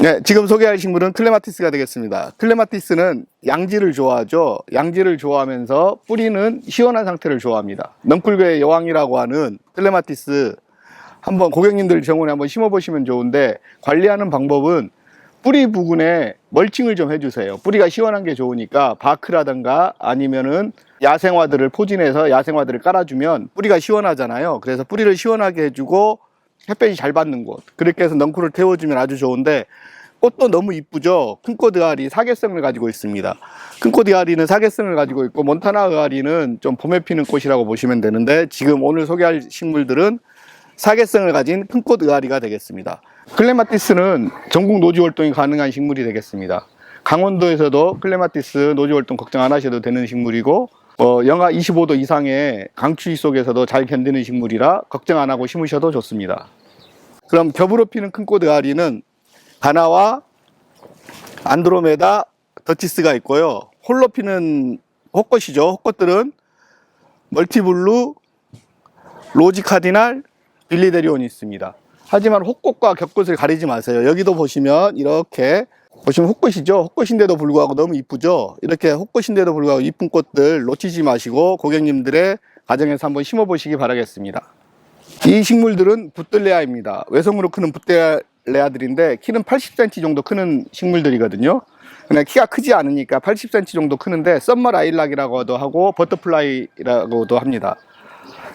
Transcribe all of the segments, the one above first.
네, 지금 소개할 식물은 클레마티스가 되겠습니다. 클레마티스는 양지를 좋아하죠. 양지를 좋아하면서 뿌리는 시원한 상태를 좋아합니다. 넝쿨계의 여왕이라고 하는 클레마티스 한번 고객님들 정원에 한번 심어보시면 좋은데, 관리하는 방법은 뿌리 부분에 멀칭을 좀 해주세요. 뿌리가 시원한 게 좋으니까 바크라든가 아니면은 야생화들을 포진해서 야생화들을 깔아주면 뿌리가 시원하잖아요. 그래서 뿌리를 시원하게 해주고 햇볕이 잘 받는 곳, 그렇게 해서 넝쿨을 태워주면 아주 좋은데, 꽃도 너무 이쁘죠. 큰꽃 의아리 사계성을 가지고 있습니다. 큰꽃 의아리는 사계성을 가지고 있고, 몬타나 의아리는 좀 봄에 피는 꽃이라고 보시면 되는데, 지금 오늘 소개할 식물들은 사계성을 가진 큰꽃 의아리가 되겠습니다. 클레마티스는 전국 노지 활동이 가능한 식물이 되겠습니다. 강원도에서도 클레마티스 노지 활동 걱정 안 하셔도 되는 식물이고, 영하 25도 이상의 강추위 속에서도 잘 견디는 식물이라 걱정 안 하고 심으셔도 좋습니다. 그럼 겹으로 피는 큰꽃 의아리는 가나와 안드로메다, 더치스가 있고요. 홀로 피는 혹꽃이죠. 혹꽃들은 멀티블루, 로지 카디날, 빌리데리온이 있습니다. 하지만 혹꽃과 겹꽃을 가리지 마세요. 여기도 보시면 이렇게 보시면 혹꽃이죠. 혹꽃인데도 불구하고 너무 이쁘죠. 이렇게 혹꽃인데도 불구하고 이쁜 꽃들 놓치지 마시고 고객님들의 가정에서 한번 심어 보시기 바라겠습니다. 이 식물들은 붓들레아입니다. 외성으로 크는 붓들레아들인데 키는 80cm 정도 크는 식물들이거든요. 그냥 키가 크지 않으니까 80cm 정도 크는데 썸머 라일락이라고도 하고 버터플라이라고도 합니다.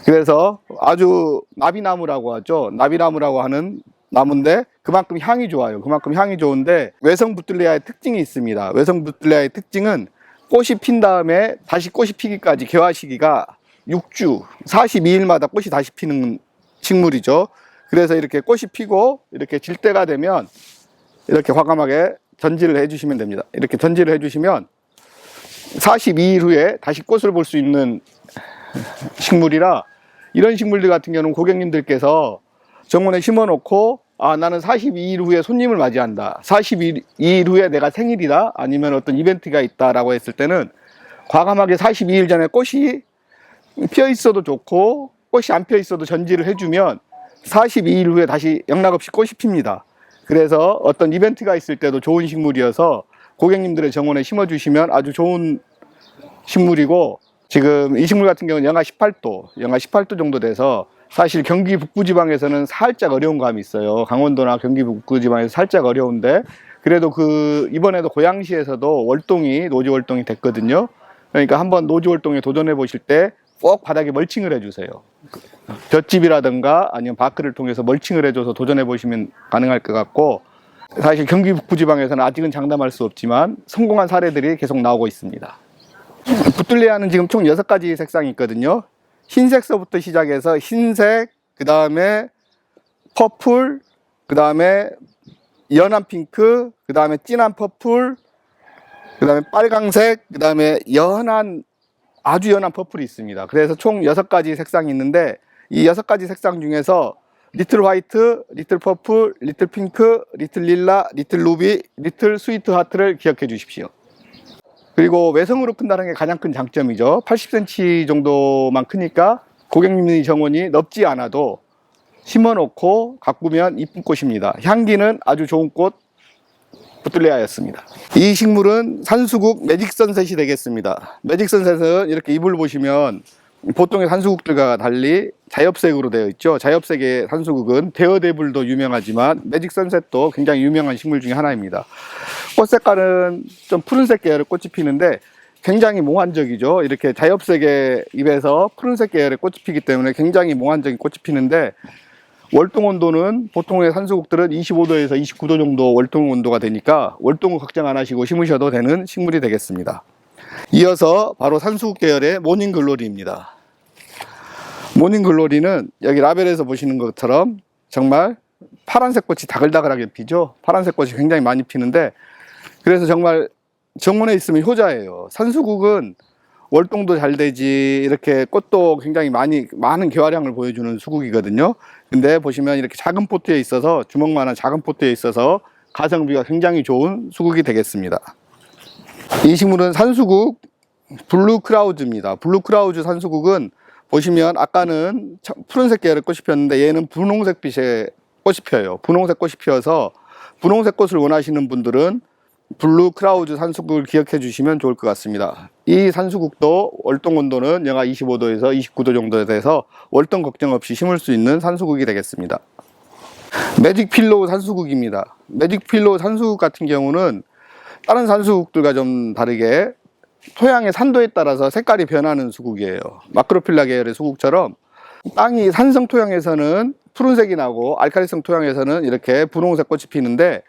그래서 아주 나비나무라고 하죠. 나비나무라고 하는 나무인데 그만큼 향이 좋아요. 그만큼 향이 좋은데 외성 붓들레아의 특징이 있습니다. 외성 붓들레아의 특징은 꽃이 핀 다음에 다시 꽃이 피기까지 개화 시기가 6주 42일마다 꽃이 다시 피는 식물이죠. 그래서 이렇게 꽃이 피고 이렇게 질 때가 되면 이렇게 과감하게 전지를 해주시면 됩니다. 이렇게 전지를 해주시면 42일 후에 다시 꽃을 볼 수 있는 식물이라, 이런 식물들 같은 경우는 고객님들께서 정원에 심어 놓고 나는 42일 후에 손님을 맞이한다, 42일 후에 내가 생일이다, 아니면 어떤 이벤트가 있다 라고 했을 때는 과감하게 42일 전에 꽃이 피어 있어도 좋고 꽃이 안 피어 있어도 전지를 해주면 42일 후에 다시 영락없이 꽃이 핍니다. 그래서 어떤 이벤트가 있을 때도 좋은 식물이어서 고객님들의 정원에 심어 주시면 아주 좋은 식물이고, 지금 이 식물 같은 경우는 영하 18도 정도 돼서 사실 경기 북부지방에서는 살짝 어려운 감이 있어요. 강원도나 경기 북부지방에서 살짝 어려운데, 그래도 이번에도 고양시에서도 노지 월동이 됐거든요. 그러니까 한번 노지 월동에 도전해 보실 때 꼭 바닥에 멀칭을 해주세요. 볏짚이라든가 아니면 바크를 통해서 멀칭을 해줘서 도전해 보시면 가능할 것 같고, 사실 경기 북부지방에서는 아직은 장담할 수 없지만 성공한 사례들이 계속 나오고 있습니다. 붓들레아는 지금 총 6가지 색상이 있거든요. 흰색서부터 시작해서 흰색, 그 다음에 퍼플, 그 다음에 연한 핑크, 그 다음에 진한 퍼플, 그 다음에 빨강색, 그 다음에 아주 연한 퍼플이 있습니다. 그래서 총 6가지 색상이 있는데, 이 6가지 색상 중에서 리틀 화이트, 리틀 퍼플, 리틀 핑크, 리틀 릴라, 리틀 루비, 리틀 스위트 하트를 기억해 주십시오. 그리고 외성으로 큰다는 게 가장 큰 장점이죠. 80cm 정도만 크니까 고객님의 정원이 넓지 않아도 심어 놓고 가꾸면 이쁜 꽃입니다. 향기는 아주 좋은 꽃 붓들레아였습니다. 이 식물은 산수국 매직 선셋이 되겠습니다. 매직 선셋은 이렇게 잎을 보시면 보통의 산수국들과 달리 자엽색으로 되어 있죠. 자엽색의 산수국은 데어데블도 유명하지만 매직 선셋도 굉장히 유명한 식물 중에 하나입니다. 꽃 색깔은 좀 푸른색 계열의 꽃이 피는데 굉장히 몽환적이죠. 이렇게 자엽색의 잎에서 푸른색 계열의 꽃이 피기 때문에 굉장히 몽환적인 꽃이 피는데, 월동 온도는 보통의 산수국들은 25도에서 29도 정도 월동 온도가 되니까 월동을 걱정 안 하시고 심으셔도 되는 식물이 되겠습니다. 이어서 바로 산수국 계열의 모닝글로리입니다. 모닝글로리는 여기 라벨에서 보시는 것처럼 정말 파란색 꽃이 다글다글하게 피죠. 파란색 꽃이 굉장히 많이 피는데, 그래서 정말 정원에 있으면 효자예요. 산수국은 월동도 잘 되지, 이렇게 꽃도 굉장히 많은 개화량을 보여주는 수국이거든요. 근데 보시면 이렇게 작은 포트에 있어서, 주먹만한 작은 포트에 있어서 가성비가 굉장히 좋은 수국이 되겠습니다. 이 식물은 산수국 블루 크라우즈입니다. 블루 크라우즈 산수국은 보시면 아까는 푸른색 계열의 꽃이 피었는데 얘는 분홍색 빛의 꽃이 펴요. 분홍색 꽃이 피어서 분홍색 꽃을 원하시는 분들은 블루 크라우즈 산수국을 기억해 주시면 좋을 것 같습니다. 이 산수국도 월동 온도는 영하 25도에서 29도 정도에 돼서 월동 걱정 없이 심을 수 있는 산수국이 되겠습니다. 매직 필로우 산수국입니다. 매직 필로우 산수국 같은 경우는 다른 산수국들과 좀 다르게 토양의 산도에 따라서 색깔이 변하는 수국이에요. 마크로필라 계열의 수국처럼 땅이 산성 토양에서는 푸른색이 나고 알칼리성 토양에서는 이렇게 분홍색 꽃이 피는데,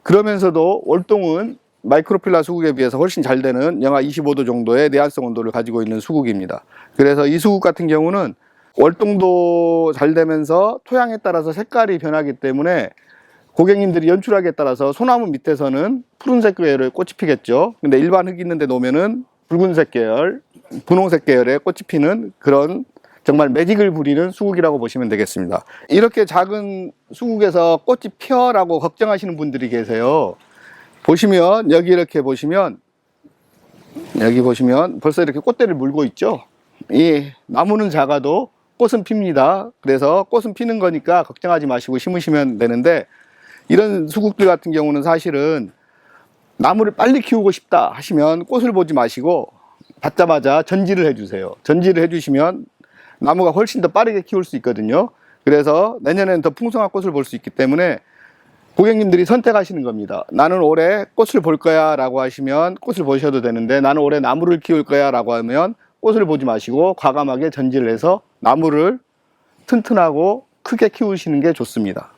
그러면서도 월동은 마이크로필라 수국에 비해서 훨씬 잘 되는 영하 25도 정도의 내한성 온도를 가지고 있는 수국입니다. 그래서 이 수국 같은 경우는 월동도 잘 되면서 토양에 따라서 색깔이 변하기 때문에 고객님들이 연출하기에 따라서 소나무 밑에서는 푸른색 계열의 꽃이 피겠죠. 근데 일반 흙 있는데 놓으면은 붉은색 계열, 분홍색 계열의 꽃이 피는 그런 정말 매직을 부리는 수국이라고 보시면 되겠습니다. 이렇게 작은 수국에서 꽃이 피어라고 걱정하시는 분들이 계세요. 보시면 여기 이렇게 보시면 여기 보시면 벌써 이렇게 꽃대를 물고 있죠. 이 나무는 작아도 꽃은 핍니다. 그래서 꽃은 피는 거니까 걱정하지 마시고 심으시면 되는데, 이런 수국들 같은 경우는 사실은 나무를 빨리 키우고 싶다 하시면 꽃을 보지 마시고 받자마자 전지를 해주세요. 전지를 해주시면 나무가 훨씬 더 빠르게 키울 수 있거든요. 그래서 내년에는 더 풍성한 꽃을 볼 수 있기 때문에 고객님들이 선택하시는 겁니다. 나는 올해 꽃을 볼 거야 라고 하시면 꽃을 보셔도 되는데, 나는 올해 나무를 키울 거야 라고 하면 꽃을 보지 마시고 과감하게 전지를 해서 나무를 튼튼하고 크게 키우시는 게 좋습니다.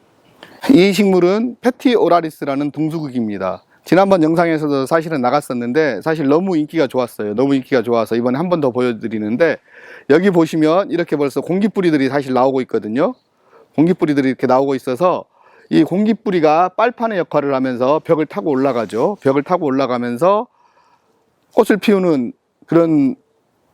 이 식물은 패티오라리스라는 동수국입니다. 지난번 영상에서도 사실은 나갔었는데 사실 너무 인기가 좋았어요. 너무 인기가 좋아서 이번에 한 번 더 보여드리는데, 여기 보시면 이렇게 벌써 공기뿌리들이 사실 나오고 있거든요. 공기뿌리들이 이렇게 나오고 있어서 이 공기뿌리가 빨판의 역할을 하면서 벽을 타고 올라가죠. 벽을 타고 올라가면서 꽃을 피우는 그런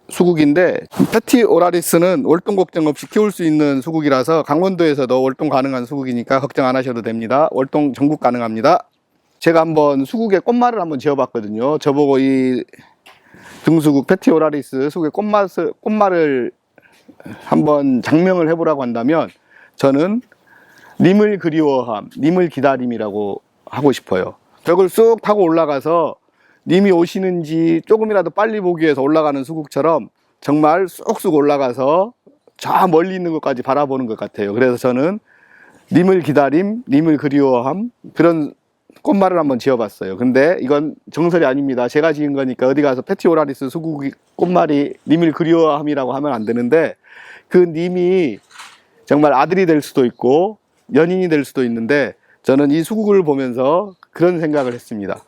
수국인데, 패티오라리스는 월동 걱정 없이 키울 수 있는 수국이라서 강원도에서도 월동 가능한 수국이니까 걱정 안 하셔도 됩니다. 월동 전국 가능합니다. 제가 한번 수국의 꽃말을 한번 지어봤거든요. 저보고 이 등수국 패티오라리스 수국의 꽃말을 한번 장명을 해보라고 한다면 저는 님을 그리워함, 님을 기다림이라고 하고 싶어요. 벽을 쑥 타고 올라가서 님이 오시는지 조금이라도 빨리 보기 위해서 올라가는 수국처럼 정말 쑥쑥 올라가서 저 멀리 있는 것까지 바라보는 것 같아요. 그래서 저는 님을 기다림, 님을 그리워함, 그런 꽃말을 한번 지어봤어요. 근데 이건 정설이 아닙니다. 제가 지은 거니까 어디 가서 패티오라리스 수국 꽃말이 님을 그리워함이라고 하면 안 되는데, 그 님이 정말 아들이 될 수도 있고 연인이 될 수도 있는데, 저는 이 수국을 보면서 그런 생각을 했습니다.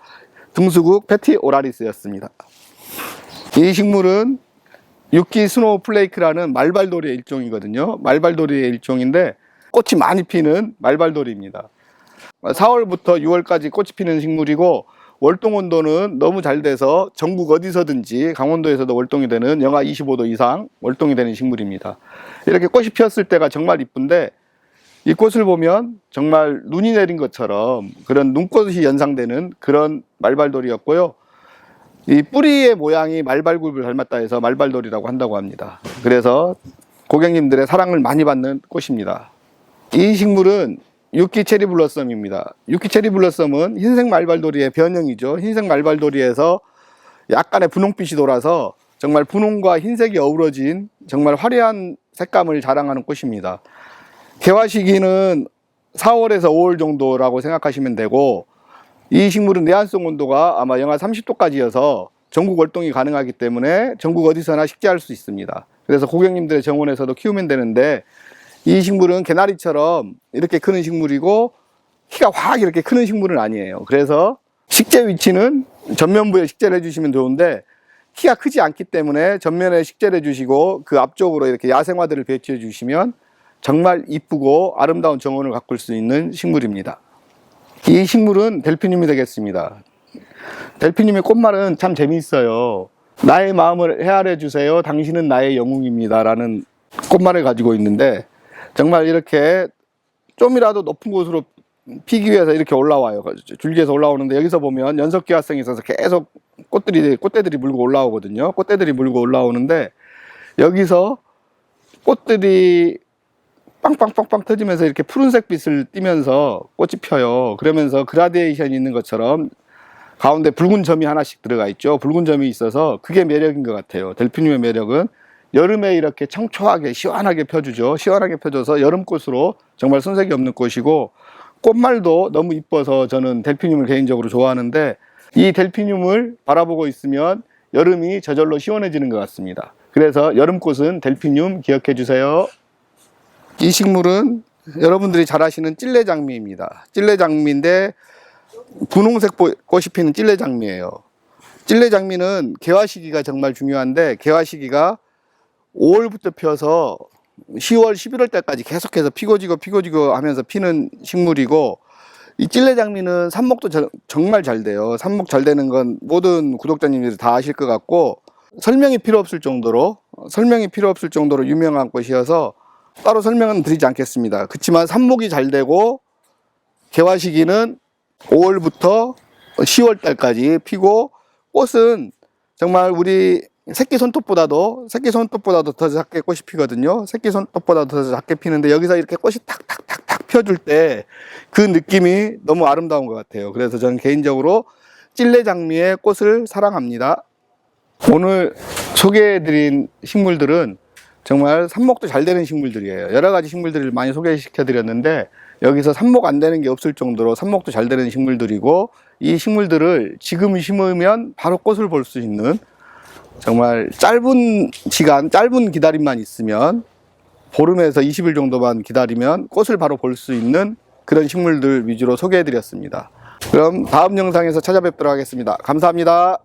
등수국 패티오라리스였습니다. 이 식물은 육기 스노우 플레이크라는 말발도리의 일종이거든요. 말발도리의 일종인데 꽃이 많이 피는 말발도리입니다. 4월부터 6월까지 꽃이 피는 식물이고, 월동 온도는 너무 잘 돼서 전국 어디서든지 강원도에서도 월동이 되는 영하 25도 이상 월동이 되는 식물입니다. 이렇게 꽃이 피었을 때가 정말 이쁜데, 이 꽃을 보면 정말 눈이 내린 것처럼 그런 눈꽃이 연상되는 그런 말발돌이였고요. 이 뿌리의 모양이 말발굽을 닮았다 해서 말발돌이라고 한다고 합니다. 그래서 고객님들의 사랑을 많이 받는 꽃입니다. 이 식물은 육기 체리 블러썸입니다. 육기 체리 블러썸은 흰색 말발돌이의 변형이죠. 흰색 말발돌이에서 약간의 분홍빛이 돌아서 정말 분홍과 흰색이 어우러진 정말 화려한 색감을 자랑하는 꽃입니다. 개화 시기는 4월에서 5월 정도라고 생각하시면 되고, 이 식물은 내한성 온도가 아마 영하 30도까지여서 전국 월동이 가능하기 때문에 전국 어디서나 식재할 수 있습니다. 그래서 고객님들의 정원에서도 키우면 되는데, 이 식물은 개나리처럼 이렇게 크는 식물이고 키가 확 이렇게 크는 식물은 아니에요. 그래서 식재 위치는 전면부에 식재를 해주시면 좋은데, 키가 크지 않기 때문에 전면에 식재를 해주시고 그 앞쪽으로 이렇게 야생화들을 배치해 주시면 정말 이쁘고 아름다운 정원을 가꿀 수 있는 식물입니다. 이 식물은 델피늄이 되겠습니다. 델피늄의 꽃말은 참 재미있어요. 나의 마음을 헤아려 주세요. 당신은 나의 영웅입니다. 라는 꽃말을 가지고 있는데, 정말 이렇게 좀이라도 높은 곳으로 피기 위해서 이렇게 올라와요. 줄기에서 올라오는데, 여기서 보면 연석기화성이 있어서 계속 꽃대들이 물고 올라오거든요. 꽃대들이 물고 올라오는데, 여기서 꽃들이 빵빵빵빵 터지면서 이렇게 푸른색 빛을 띠면서 꽃이 펴요. 그러면서 그라데이션이 있는 것처럼 가운데 붉은 점이 하나씩 들어가 있죠. 붉은 점이 있어서 그게 매력인 것 같아요. 델피늄의 매력은 여름에 이렇게 청초하게 시원하게 펴주죠. 시원하게 펴줘서 여름꽃으로 정말 손색이 없는 꽃이고, 꽃말도 너무 이뻐서 저는 델피늄을 개인적으로 좋아하는데, 이 델피늄을 바라보고 있으면 여름이 저절로 시원해지는 것 같습니다. 그래서 여름꽃은 델피늄 기억해 주세요. 이 식물은 여러분들이 잘 아시는 찔레장미입니다. 찔레장미인데 분홍색 꽃이 피는 찔레장미예요. 찔레장미는 개화 시기가 정말 중요한데, 개화 시기가 5월부터 피어서 10월, 11월 때까지 계속해서 피고지고 하면서 피는 식물이고, 이 찔레장미는 삽목도 정말 잘 돼요. 삽목 잘 되는 건 모든 구독자님들이 다 아실 것 같고, 설명이 필요 없을 정도로 유명한 꽃이어서 따로 설명은 드리지 않겠습니다. 그렇지만 삽목이 잘 되고 개화 시기는 5월부터 10월 달까지 피고, 꽃은 정말 우리 새끼 손톱보다도 더 작게 꽃이 피거든요. 새끼 손톱보다도 더 작게 피는데, 여기서 이렇게 꽃이 탁탁탁탁 펴줄 때 그 느낌이 너무 아름다운 것 같아요. 그래서 저는 개인적으로 찔레장미의 꽃을 사랑합니다. 오늘 소개해드린 식물들은 정말 삽목도 잘 되는 식물들이에요. 여러 가지 식물들을 많이 소개시켜 드렸는데, 여기서 삽목 안 되는 게 없을 정도로 삽목도 잘 되는 식물들이고, 이 식물들을 지금 심으면 바로 꽃을 볼 수 있는, 정말 짧은 기다림만 있으면, 보름에서 20일 정도만 기다리면 꽃을 바로 볼 수 있는 그런 식물들 위주로 소개해 드렸습니다. 그럼 다음 영상에서 찾아뵙도록 하겠습니다. 감사합니다.